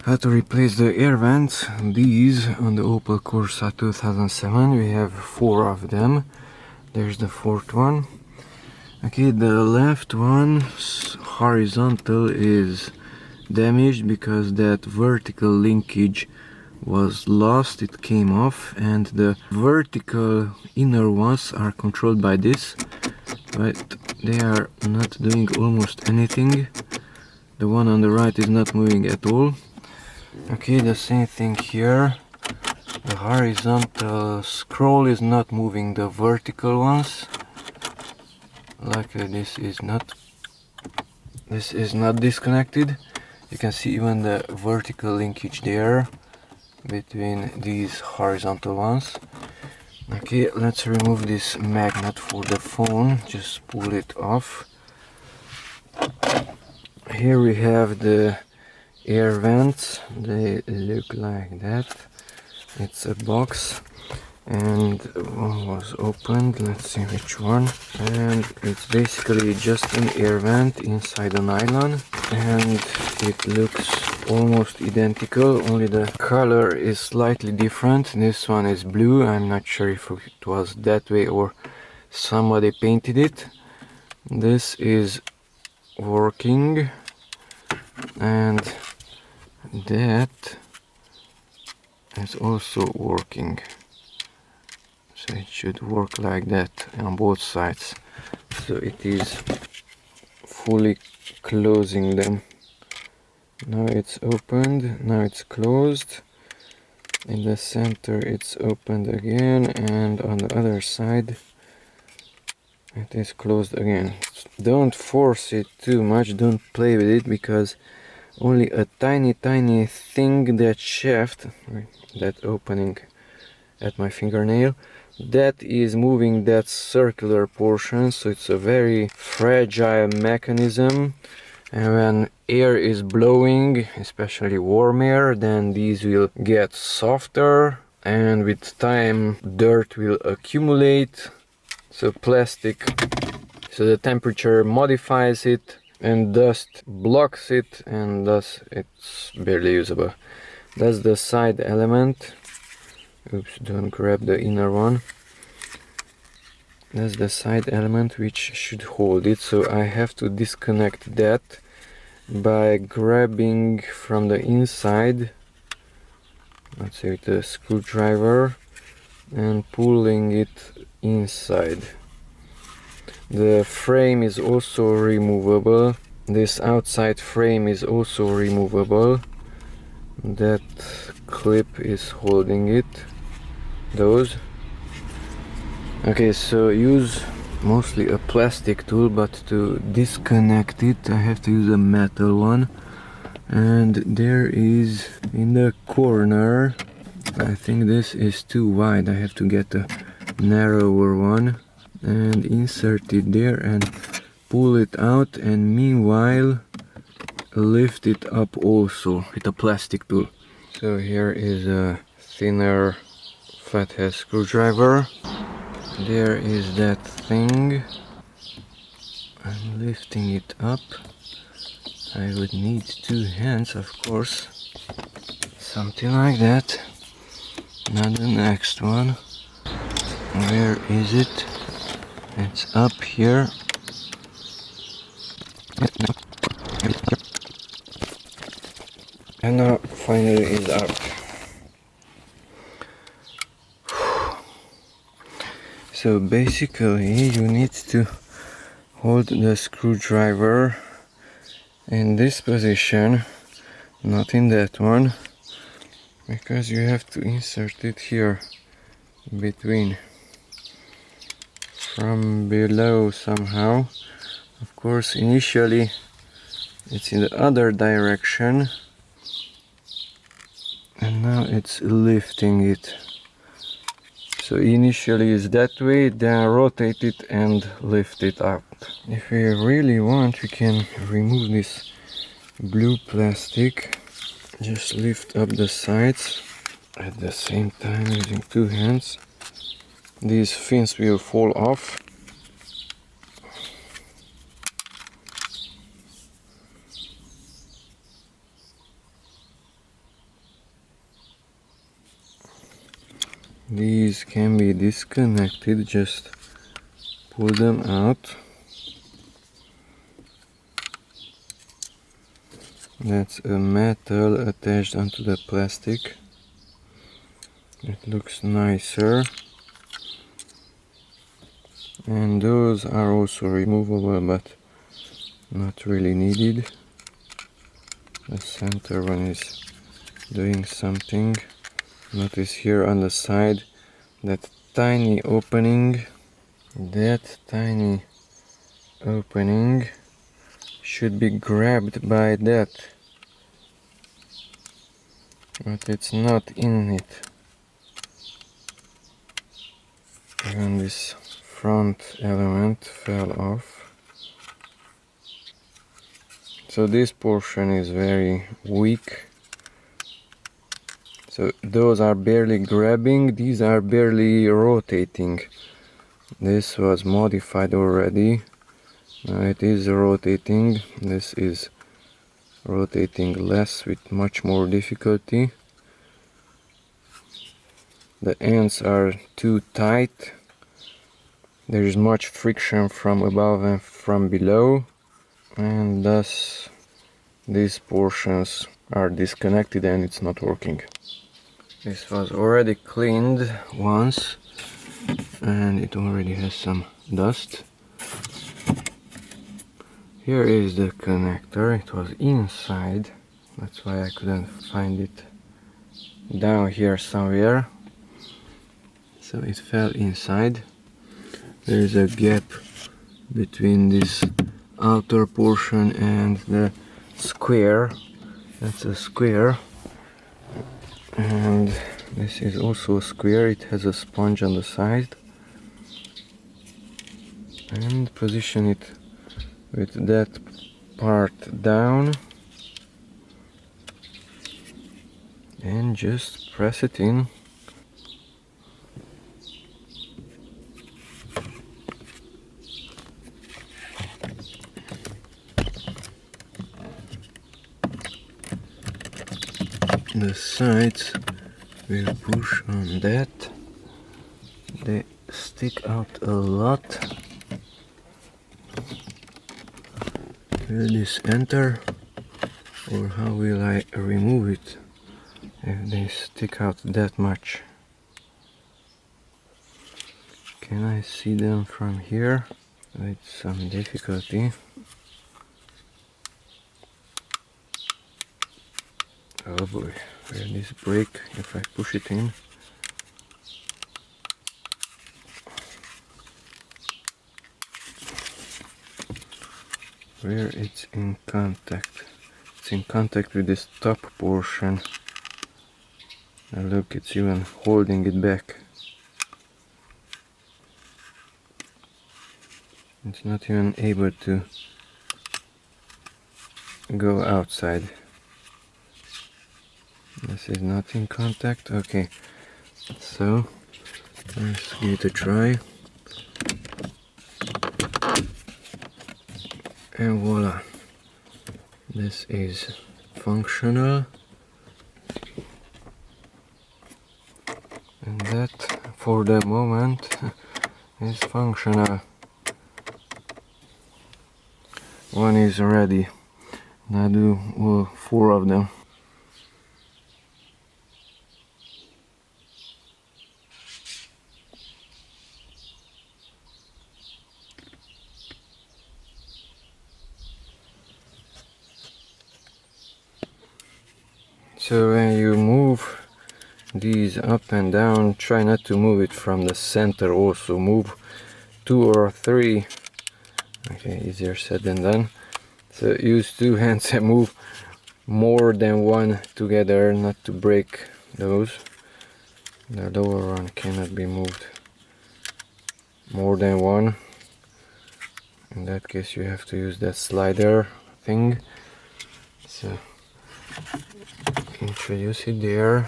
How to replace the air vents. These on the Opel Corsa 2007, we have 4 of them. There's the 4th one. Okay, the left one horizontal is damaged because that vertical linkage was lost, it came off, and the vertical inner ones are controlled by this, but they are not doing almost anything. The one on the right is not moving at all. Okay, the same thing here. The horizontal scroll is not moving the vertical ones. Luckily this is not disconnected. You can see even the vertical linkage there between these horizontal ones. Okay, let's remove this magnet for the phone. Just pull it off. Here we have the air vents. They look like that. It's a box and one was opened. Let's see which one. And it's basically just an air vent inside a nylon, and it looks almost identical, only the color is slightly different. This one is blue. I'm not sure if it was that way or somebody painted it. This is working, and that is also working, so it should work like that on both sides. So it is fully closing them. Now it's opened, now it's closed. In the center it's opened again, and on the other side it is closed again. Don't force it too much, don't play with it, because only a tiny thing, that shaft, that opening at my fingernail, that is moving that circular portion, so it's a very fragile mechanism. And when air is blowing, especially warm air, then these will get softer, and with time dirt will accumulate. So the temperature modifies it, and dust blocks it, and thus it's barely usable. That's the side element. Oops, don't grab the inner one. That's the side element which should hold it, so I have to disconnect that by grabbing from the inside, let's say with a screwdriver, and pulling it inside. The frame is also removable. This outside frame is also removable. That clip is holding it. Those. Okay, so use mostly a plastic tool, but to disconnect it I have to use a metal one. And there is in the corner, I think this is too wide, I have to get a narrower one and insert it there and pull it out, and meanwhile lift it up also with a plastic tool. So here is a thinner flathead screwdriver. There is that thing. I'm lifting it up. I would need 2 hands, of course. Something like that. Now the next one. Where is it? It's up here. And now finally it's up. So basically you need to hold the screwdriver in this position, not in that one, because you have to insert it here between, from below somehow. Of course initially it's in the other direction, and now it's lifting it. So initially it's that way, then rotate it and lift it up. If we really want, we can remove this blue plastic. Just lift up the sides at the same time using 2 hands. These fins will fall off. These can be disconnected, just pull them out. That's a metal attached onto the plastic. It looks nicer. And those are also removable, but not really needed. The center one is doing something. Notice here on the side that tiny opening. That tiny opening should be grabbed by that, but it's not in it. Even this front element fell off. So this portion is very weak. So those are barely grabbing, these are barely rotating. This was modified already. Now it is rotating. This is rotating less with much more difficulty. The ends are too tight. There is much friction from above and from below, and thus these portions are disconnected and it's not working. This was already cleaned once and it already has some dust. Here is the connector. It was inside, that's why I couldn't find it down here somewhere. So it fell inside. There is a gap between this outer portion and the square. That's a square. And this is also a square. It has a sponge on the side. And position it with that part down. And just press it in. The sides will push on that. They stick out a lot. Will this enter, or how will I remove it if they stick out that much? Can I see them from here? With some difficulty. Oh boy, will this break if I push it in? Where it's in contact? It's in contact with this top portion. And look, it's even holding it back. It's not even able to go outside. This is not in contact. Okay, so let's give it a try. And voila, this is functional. And that, for the moment, is functional. One is ready. Now do all 4 of them. So when you move these up and down, try not to move it from the center. Also move 2 or 3. Okay, easier said than done. So use 2 hands and move more than 1 together, not to break those. The lower one cannot be moved more than 1. In that case you have to use that slider thing. So introduce it there.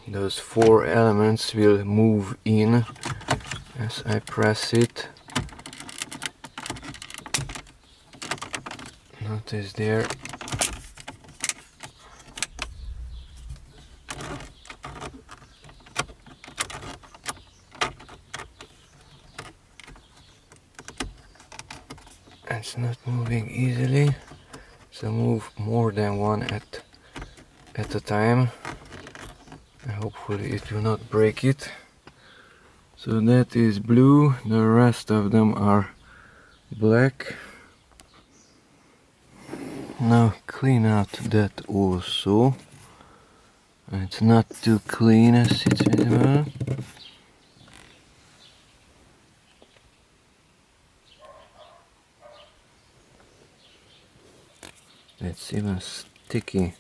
Those 4 elements will move in as I press it. Notice there It's not moving easily, so move more than one at a time, and hopefully it will not break it. So that is blue, the rest of them are black. Now clean out that also. It's not too clean as it's visible. It's even sticky.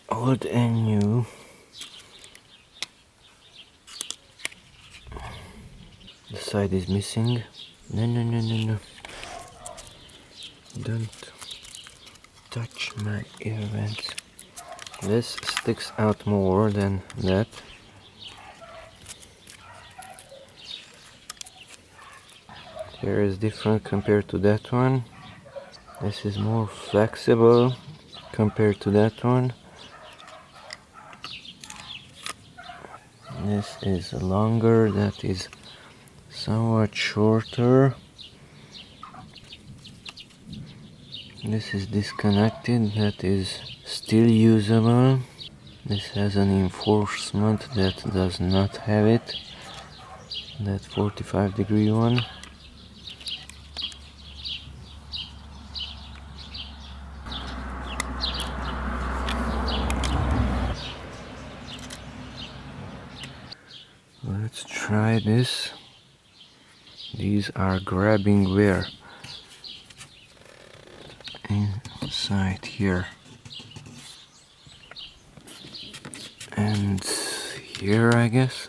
Old and new. The side is missing. No. Don't touch my ear vents. This sticks out more than that. Here is different compared to that one. This is more flexible compared to that one. This is longer, that is somewhat shorter. This is disconnected, that is still usable. This has an enforcement that does not have it. That 45-degree one. Let's try this. These are grabbing wear inside here and here, I guess.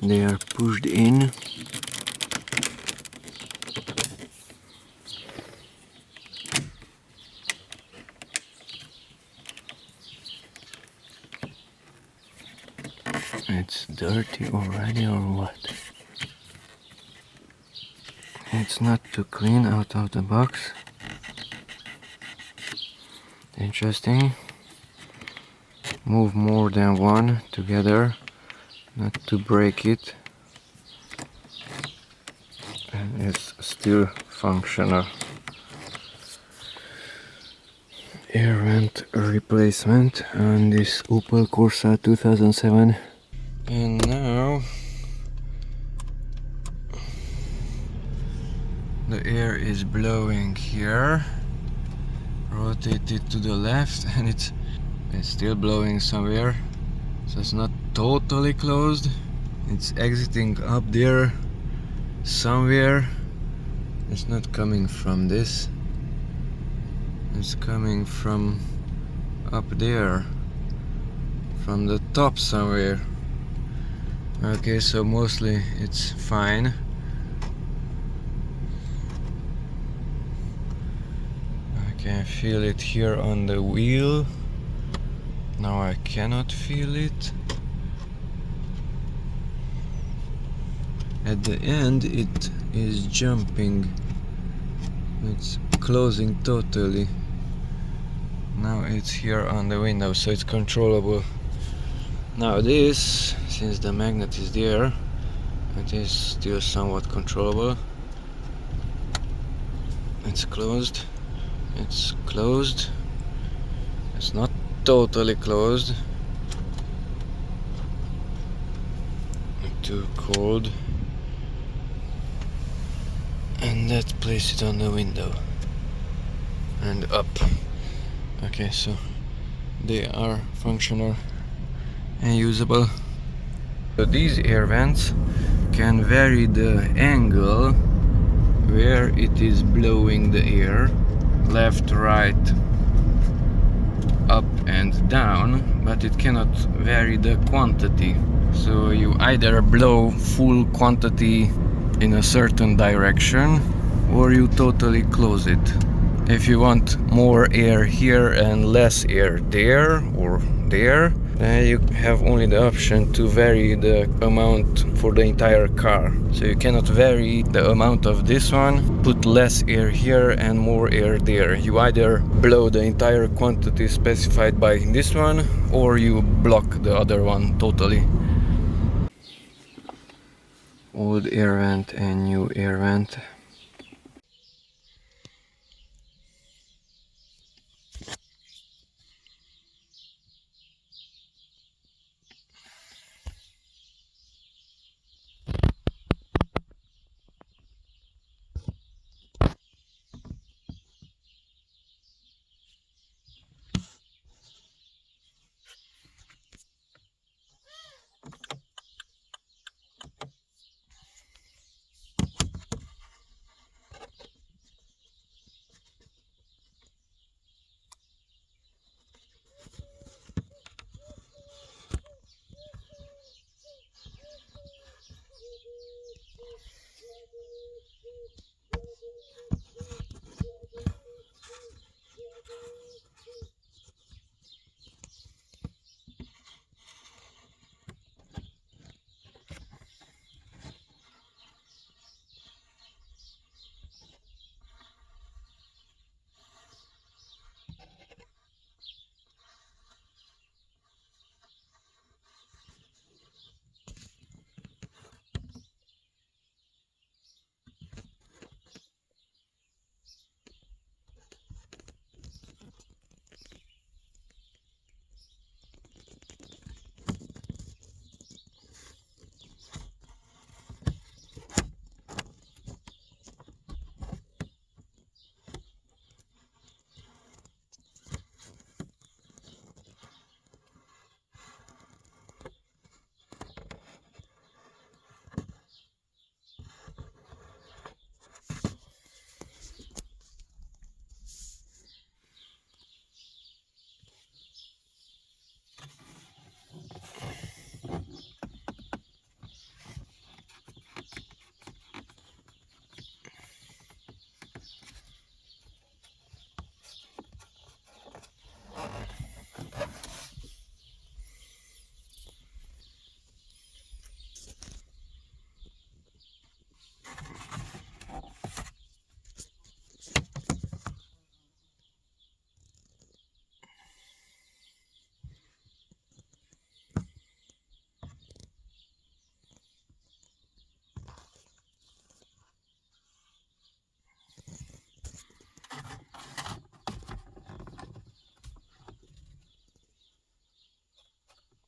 They are pushed in. It's dirty already or what? It's not too clean out of the box. Interesting. Move more than one together, not to break it. And it's still functional. Air vent replacement on this Opel Corsa 2007. And now the air is blowing here. Rotate it to the left and it's still blowing somewhere. So it's not totally closed. It's exiting up there somewhere. It's not coming from this. It's coming from up there. From the top somewhere. Okay, so mostly it's fine. I can feel it here on the wheel. Now I cannot feel it. At the end it is jumping. It's closing totally. Now it's here on the window, so it's controllable. Now this, since the magnet is there, it is still somewhat controllable. It's closed. It's closed. It's not totally closed. Too cold. And that place it on the window. And up. Okay, so they are functional and usable. So these air vents can vary the angle where it is blowing the air, left, right, up and down, but it cannot vary the quantity. So you either blow full quantity in a certain direction or you totally close it. If you want more air here and less air there or there, then you have only the option to vary the amount for the entire car. So you cannot vary the amount of this one, put less air here and more air there. You either blow the entire quantity specified by this one, or you block the other one totally. Old air vent and new air vent.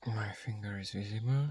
My finger is visible.